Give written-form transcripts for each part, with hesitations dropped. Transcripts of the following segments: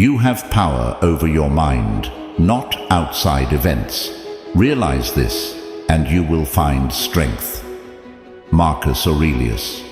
You have power over your mind, not outside events. Realize this, and you will find strength. Marcus Aurelius.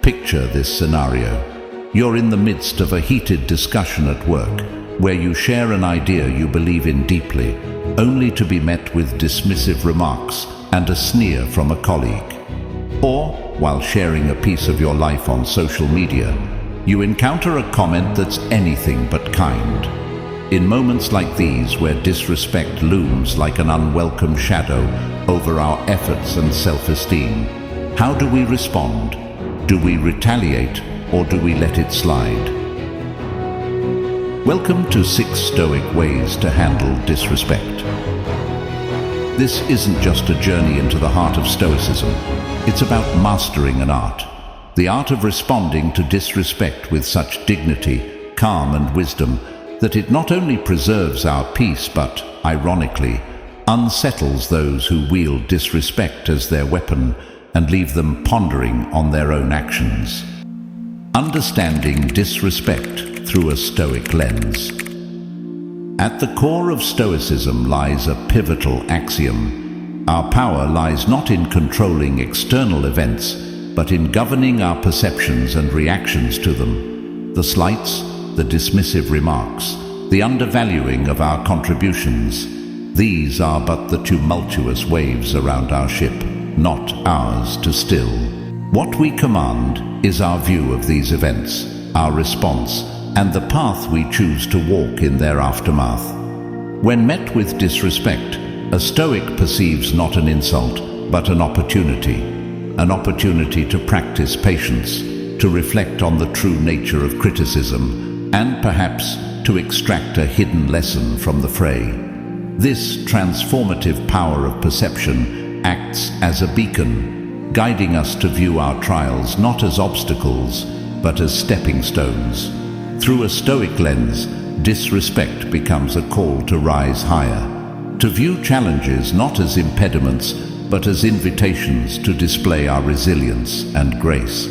Picture this scenario. You're in the midst of a heated discussion at work, where you share an idea you believe in deeply, only to be met with dismissive remarks and a sneer from a colleague. Or, while sharing a piece of your life on social media, you encounter a comment that's anything but kind. In moments like these, where disrespect looms like an unwelcome shadow over our efforts and self-esteem, how do we respond? Do we retaliate, or do we let it slide? Welcome to 6 Stoic Ways to Handle Disrespect. This isn't just a journey into the heart of Stoicism. It's about mastering an art. The art of responding to disrespect with such dignity, calm and wisdom that it not only preserves our peace but, ironically, unsettles those who wield disrespect as their weapon and leave them pondering on their own actions. Understanding disrespect through a Stoic lens. At the core of Stoicism lies a pivotal axiom. Our power lies not in controlling external events, but in governing our perceptions and reactions to them. The slights, the dismissive remarks, the undervaluing of our contributions, these are but the tumultuous waves around our ship, not ours to still. What we command is our view of these events, our response, and the path we choose to walk in their aftermath. When met with disrespect, a Stoic perceives not an insult, but an opportunity to practice patience, to reflect on the true nature of criticism, and perhaps to extract a hidden lesson from the fray. This transformative power of perception acts as a beacon, guiding us to view our trials not as obstacles, but as stepping stones. Through a Stoic lens, disrespect becomes a call to rise higher, to view challenges not as impediments, but as invitations to display our resilience and grace.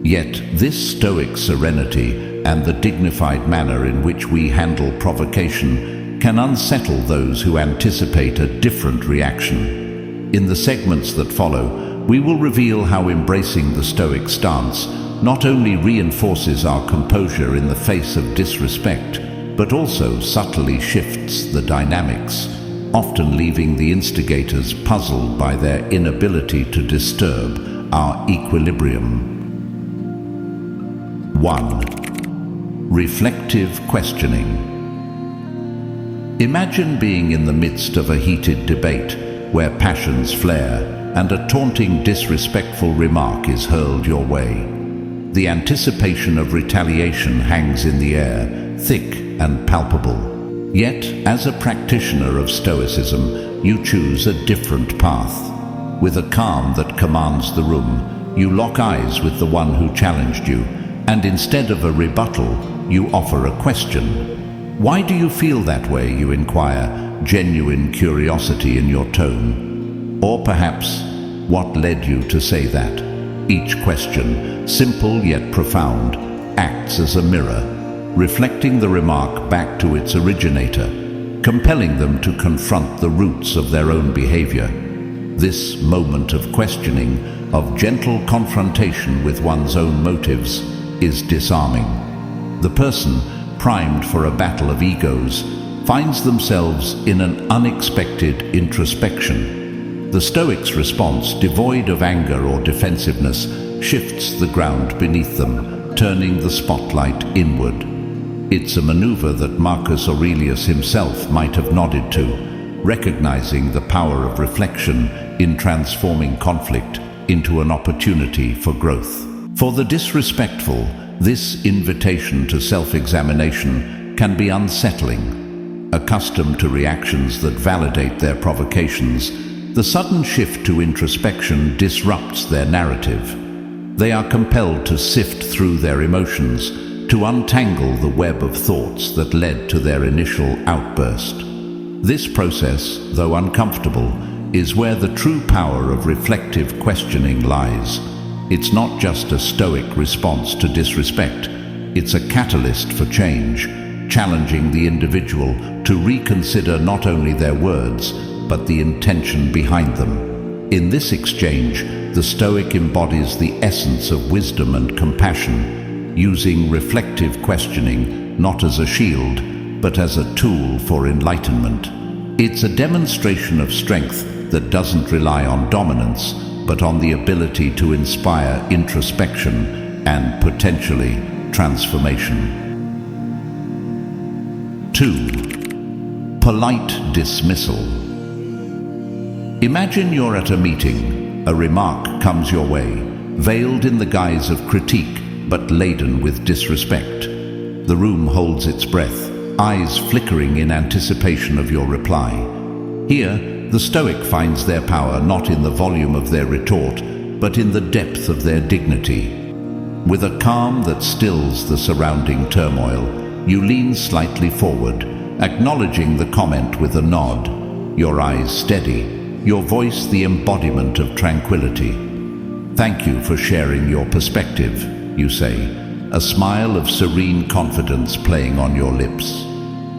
Yet this Stoic serenity and the dignified manner in which we handle provocation can unsettle those who anticipate a different reaction. In the segments that follow, we will reveal how embracing the Stoic stance not only reinforces our composure in the face of disrespect, but also subtly shifts the dynamics, often leaving the instigators puzzled by their inability to disturb our equilibrium. 1. Reflective questioning. Imagine being in the midst of a heated debate where passions flare and a taunting, disrespectful remark is hurled your way. The anticipation of retaliation hangs in the air, thick and palpable. Yet, as a practitioner of Stoicism, you choose a different path. With a calm that commands the room, you lock eyes with the one who challenged you, and instead of a rebuttal, you offer a question. Why do you feel that way, you inquire, genuine curiosity in your tone? Or perhaps, what led you to say that? Each question, simple yet profound, acts as a mirror, reflecting the remark back to its originator, compelling them to confront the roots of their own behavior. This moment of questioning, of gentle confrontation with one's own motives, is disarming. The person, primed for a battle of egos, finds themselves in an unexpected introspection. The Stoic's response, devoid of anger or defensiveness, shifts the ground beneath them, turning the spotlight inward. It's a maneuver that Marcus Aurelius himself might have nodded to, recognizing the power of reflection in transforming conflict into an opportunity for growth. For the disrespectful, this invitation to self-examination can be unsettling. Accustomed to reactions that validate their provocations, the sudden shift to introspection disrupts their narrative. They are compelled to sift through their emotions, to untangle the web of thoughts that led to their initial outburst. This process, though uncomfortable, is where the true power of reflective questioning lies. It's not just a Stoic response to disrespect, it's a catalyst for change, challenging the individual to reconsider not only their words, but the intention behind them. In this exchange, the Stoic embodies the essence of wisdom and compassion, using reflective questioning not as a shield, but as a tool for enlightenment. It's a demonstration of strength that doesn't rely on dominance, but on the ability to inspire introspection and potentially transformation. 2. Polite dismissal. Imagine you're at a meeting. A remark comes your way, veiled in the guise of critique, but laden with disrespect. The room holds its breath, eyes flickering in anticipation of your reply. Here, the Stoic finds their power not in the volume of their retort, but in the depth of their dignity. With a calm that stills the surrounding turmoil, you lean slightly forward, acknowledging the comment with a nod, your eyes steady, your voice the embodiment of tranquility. "Thank you for sharing your perspective," you say, a smile of serene confidence playing on your lips.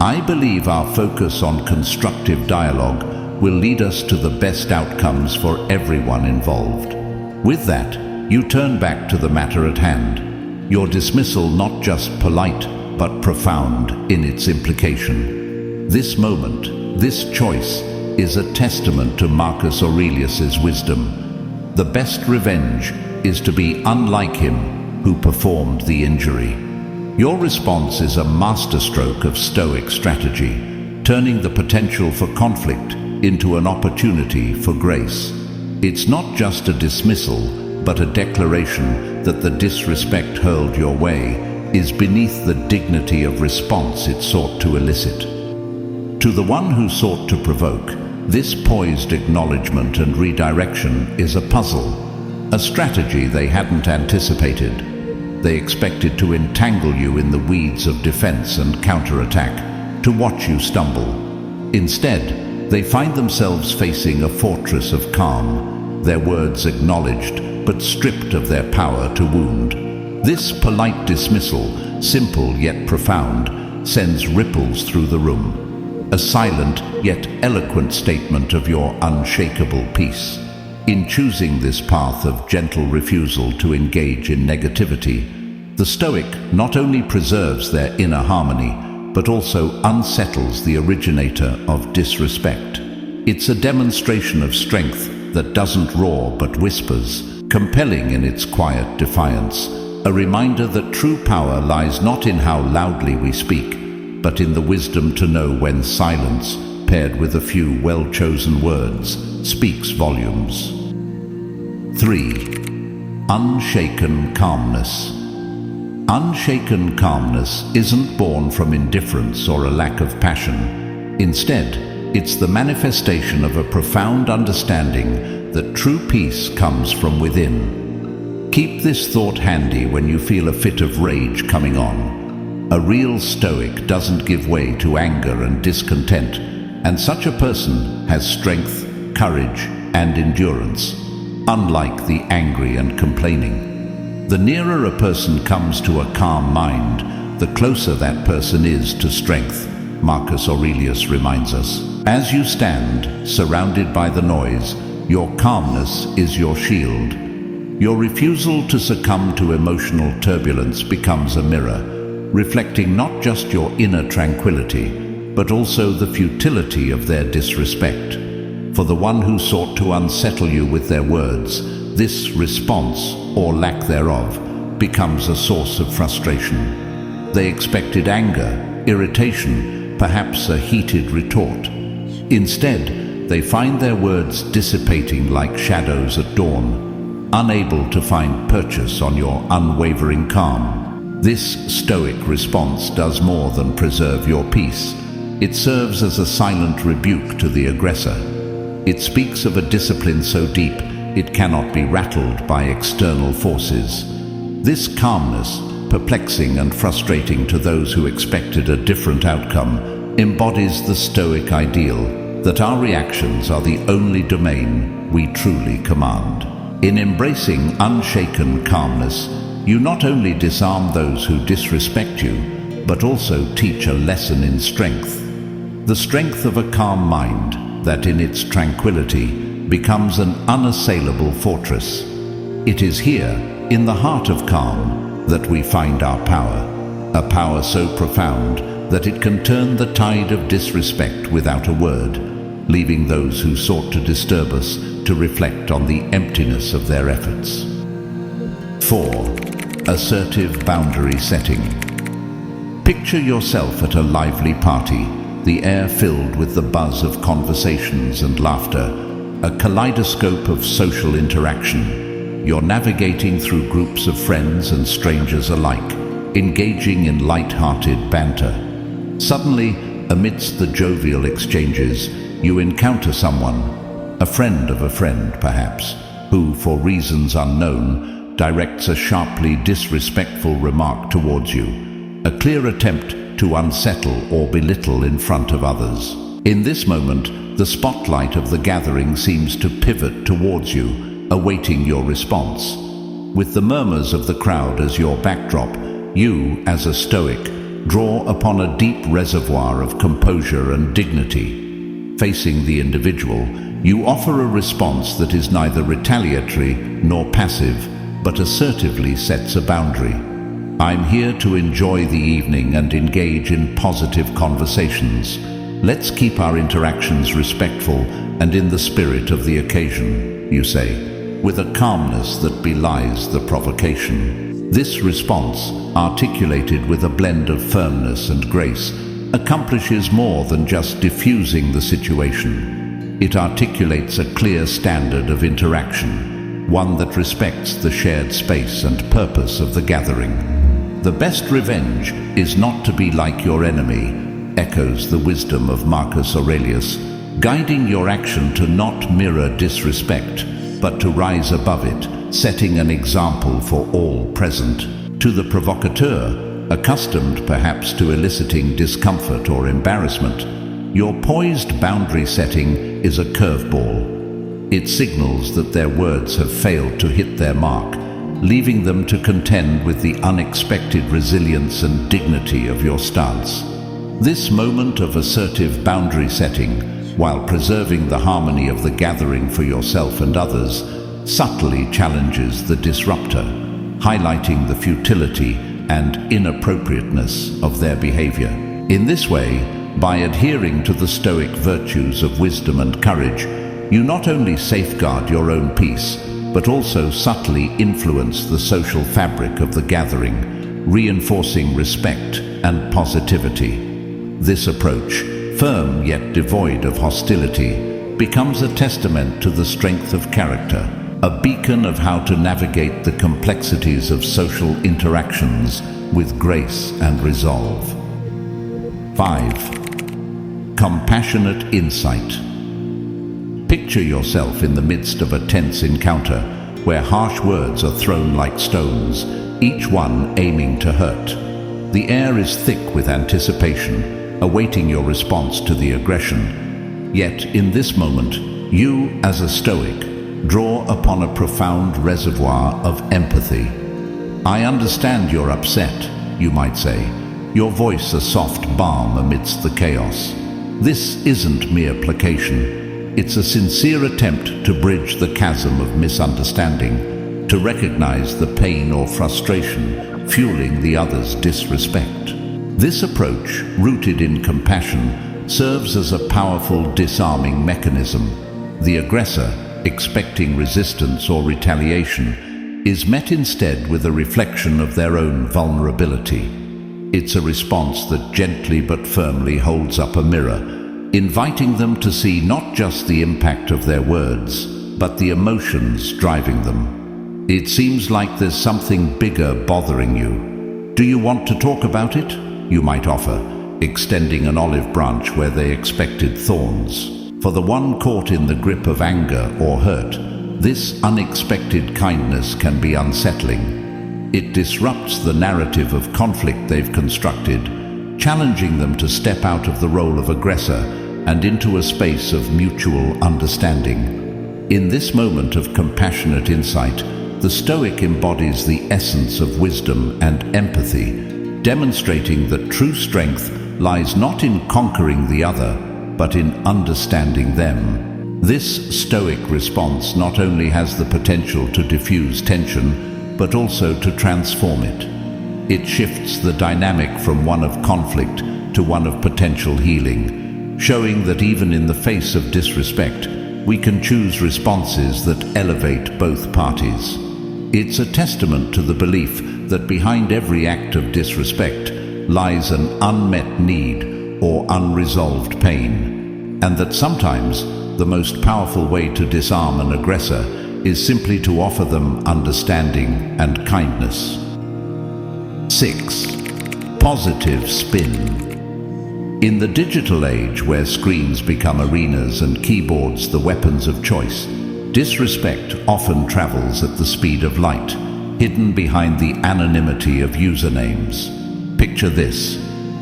"I believe our focus on constructive dialogue will lead us to the best outcomes for everyone involved." With that, you turn back to the matter at hand, your dismissal not just polite, but profound in its implication. This moment, this choice, is a testament to Marcus Aurelius's wisdom. The best revenge is to be unlike him who performed the injury. Your response is a masterstroke of Stoic strategy, turning the potential for conflict into an opportunity for grace. It's not just a dismissal, but a declaration that the disrespect hurled your way is beneath the dignity of response it sought to elicit. To the one who sought to provoke, this poised acknowledgement and redirection is a puzzle, a strategy they hadn't anticipated. They expected to entangle you in the weeds of defense and counterattack, to watch you stumble. Instead, they find themselves facing a fortress of calm, their words acknowledged, but stripped of their power to wound. This polite dismissal, simple yet profound, sends ripples through the room, a silent yet eloquent statement of your unshakable peace. In choosing this path of gentle refusal to engage in negativity, the Stoic not only preserves their inner harmony, but also unsettles the originator of disrespect. It's a demonstration of strength that doesn't roar but whispers, compelling in its quiet defiance, a reminder that true power lies not in how loudly we speak, but in the wisdom to know when silence, paired with a few well-chosen words, speaks volumes. 3. Unshaken calmness. Unshaken calmness isn't born from indifference or a lack of passion. Instead, it's the manifestation of a profound understanding that true peace comes from within. Keep this thought handy when you feel a fit of rage coming on. A real Stoic doesn't give way to anger and discontent, and such a person has strength, courage, and endurance, unlike the angry and complaining. The nearer a person comes to a calm mind, the closer that person is to strength, Marcus Aurelius reminds us. As you stand, surrounded by the noise, your calmness is your shield. Your refusal to succumb to emotional turbulence becomes a mirror, reflecting not just your inner tranquility, but also the futility of their disrespect. For the one who sought to unsettle you with their words, this response, or lack thereof, becomes a source of frustration. They expected anger, irritation, perhaps a heated retort. Instead, they find their words dissipating like shadows at dawn, unable to find purchase on your unwavering calm. This Stoic response does more than preserve your peace. It serves as a silent rebuke to the aggressor. It speaks of a discipline so deep it cannot be rattled by external forces. This calmness, perplexing and frustrating to those who expected a different outcome, embodies the Stoic ideal that our reactions are the only domain we truly command. In embracing unshaken calmness, you not only disarm those who disrespect you, but also teach a lesson in strength. The strength of a calm mind that in its tranquility becomes an unassailable fortress. It is here, in the heart of calm, that we find our power, a power so profound that it can turn the tide of disrespect without a word, leaving those who sought to disturb us to reflect on the emptiness of their efforts. 4. Assertive boundary setting. Picture yourself at a lively party, the air filled with the buzz of conversations and laughter, a kaleidoscope of social interaction. You're navigating through groups of friends and strangers alike, engaging in light-hearted banter. Suddenly, amidst the jovial exchanges, you encounter someone, a friend of a friend perhaps, who, for reasons unknown, directs a sharply disrespectful remark towards you, a clear attempt to unsettle or belittle in front of others. In this moment, the spotlight of the gathering seems to pivot towards you, awaiting your response. With the murmurs of the crowd as your backdrop, you, as a Stoic, draw upon a deep reservoir of composure and dignity. Facing the individual, you offer a response that is neither retaliatory nor passive, but assertively sets a boundary. I'm here to enjoy the evening and engage in positive conversations. Let's keep our interactions respectful and in the spirit of the occasion, you say, with a calmness that belies the provocation. This response, articulated with a blend of firmness and grace, accomplishes more than just diffusing the situation. It articulates a clear standard of interaction, one that respects the shared space and purpose of the gathering. The best revenge is not to be like your enemy, echoes the wisdom of Marcus Aurelius, guiding your action to not mirror disrespect, but to rise above it, setting an example for all present. To the provocateur, accustomed perhaps to eliciting discomfort or embarrassment, your poised boundary setting is a curveball. It signals that their words have failed to hit their mark, leaving them to contend with the unexpected resilience and dignity of your stance. This moment of assertive boundary setting, while preserving the harmony of the gathering for yourself and others, subtly challenges the disruptor, highlighting the futility and inappropriateness of their behavior. In this way, by adhering to the Stoic virtues of wisdom and courage, you not only safeguard your own peace, but also subtly influence the social fabric of the gathering, reinforcing respect and positivity. This approach, firm yet devoid of hostility, becomes a testament to the strength of character, a beacon of how to navigate the complexities of social interactions with grace and resolve. 5. Compassionate insight. Picture yourself in the midst of a tense encounter where harsh words are thrown like stones, each one aiming to hurt. The air is thick with anticipation, awaiting your response to the aggression. Yet, in this moment, you, as a Stoic, draw upon a profound reservoir of empathy. I understand you're upset, you might say, your voice a soft balm amidst the chaos. This isn't mere placation. It's a sincere attempt to bridge the chasm of misunderstanding, to recognize the pain or frustration fueling the other's disrespect. This approach, rooted in compassion, serves as a powerful disarming mechanism. The aggressor, expecting resistance or retaliation, is met instead with a reflection of their own vulnerability. It's a response that gently but firmly holds up a mirror, inviting them to see not just the impact of their words, but the emotions driving them. It seems like there's something bigger bothering you. Do you want to talk about it? You might offer, extending an olive branch where they expected thorns. For the one caught in the grip of anger or hurt, this unexpected kindness can be unsettling. It disrupts the narrative of conflict they've constructed, challenging them to step out of the role of aggressor and into a space of mutual understanding. In this moment of compassionate insight, the Stoic embodies the essence of wisdom and empathy, demonstrating that true strength lies not in conquering the other, but in understanding them. This Stoic response not only has the potential to diffuse tension, but also to transform it. It shifts the dynamic from one of conflict to one of potential healing, showing that even in the face of disrespect, we can choose responses that elevate both parties. It's a testament to the belief that behind every act of disrespect lies an unmet need or unresolved pain, and that sometimes the most powerful way to disarm an aggressor is simply to offer them understanding and kindness. 6. Positive spin. In the digital age, where screens become arenas and keyboards the weapons of choice, disrespect often travels at the speed of light, hidden behind the anonymity of usernames. Picture this.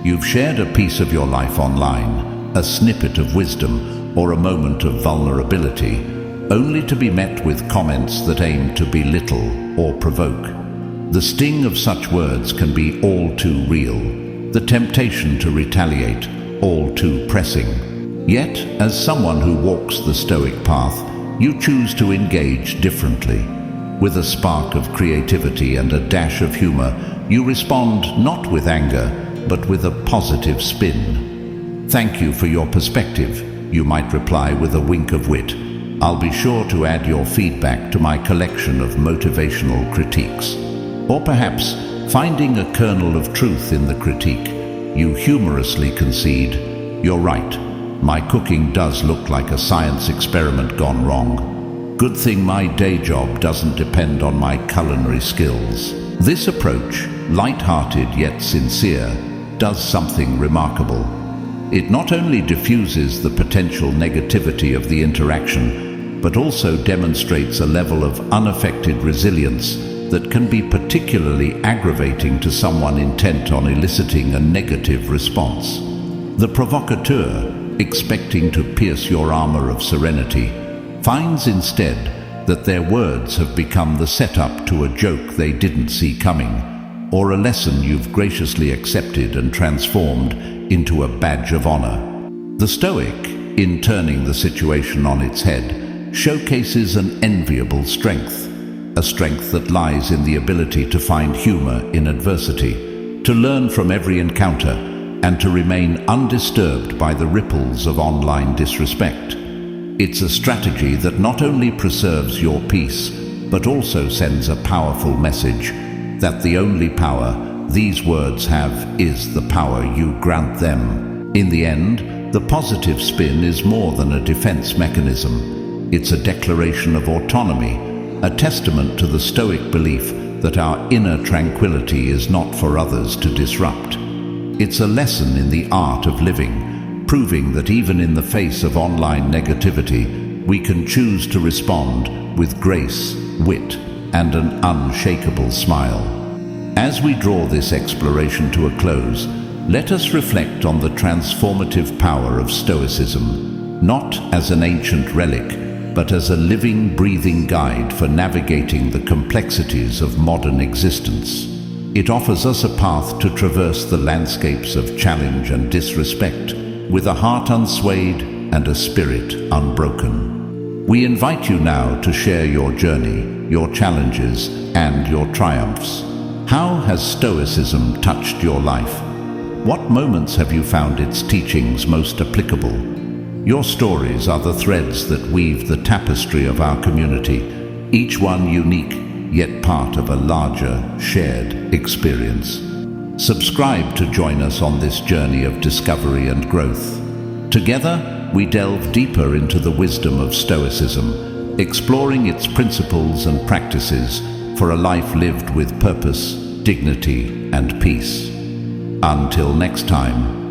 You've shared a piece of your life online, a snippet of wisdom or a moment of vulnerability, only to be met with comments that aim to belittle or provoke. The sting of such words can be all too real, the temptation to retaliate all too pressing. Yet, as someone who walks the Stoic path, you choose to engage differently. With a spark of creativity and a dash of humor, you respond not with anger, but with a positive spin. "Thank you for your perspective," you might reply with a wink of wit. "I'll be sure to add your feedback to my collection of motivational critiques." Or perhaps, finding a kernel of truth in the critique, you humorously concede, "You're right. My cooking does look like a science experiment gone wrong. Good thing my day job doesn't depend on my culinary skills." This approach, light-hearted yet sincere, does something remarkable. It not only diffuses the potential negativity of the interaction, but also demonstrates a level of unaffected resilience that can be particularly aggravating to someone intent on eliciting a negative response. The provocateur, expecting to pierce your armor of serenity, finds instead that their words have become the setup to a joke they didn't see coming, or a lesson you've graciously accepted and transformed into a badge of honor. The Stoic, in turning the situation on its head, showcases an enviable strength, a strength that lies in the ability to find humor in adversity, to learn from every encounter, and to remain undisturbed by the ripples of online disrespect. It's a strategy that not only preserves your peace, but also sends a powerful message that the only power these words have is the power you grant them. In the end, the positive spin is more than a defense mechanism. It's a declaration of autonomy, a testament to the Stoic belief that our inner tranquility is not for others to disrupt. It's a lesson in the art of living, proving that even in the face of online negativity, we can choose to respond with grace, wit, and an unshakable smile. As we draw this exploration to a close, let us reflect on the transformative power of Stoicism, not as an ancient relic, but as a living, breathing guide for navigating the complexities of modern existence. It offers us a path to traverse the landscapes of challenge and disrespect, with a heart unswayed and a spirit unbroken. We invite you now to share your journey, your challenges, and your triumphs. How has Stoicism touched your life? What moments have you found its teachings most applicable? Your stories are the threads that weave the tapestry of our community, each one unique, yet part of a larger, shared experience. Subscribe to join us on this journey of discovery and growth. Together, we delve deeper into the wisdom of Stoicism, exploring its principles and practices for a life lived with purpose, dignity, and peace. Until next time,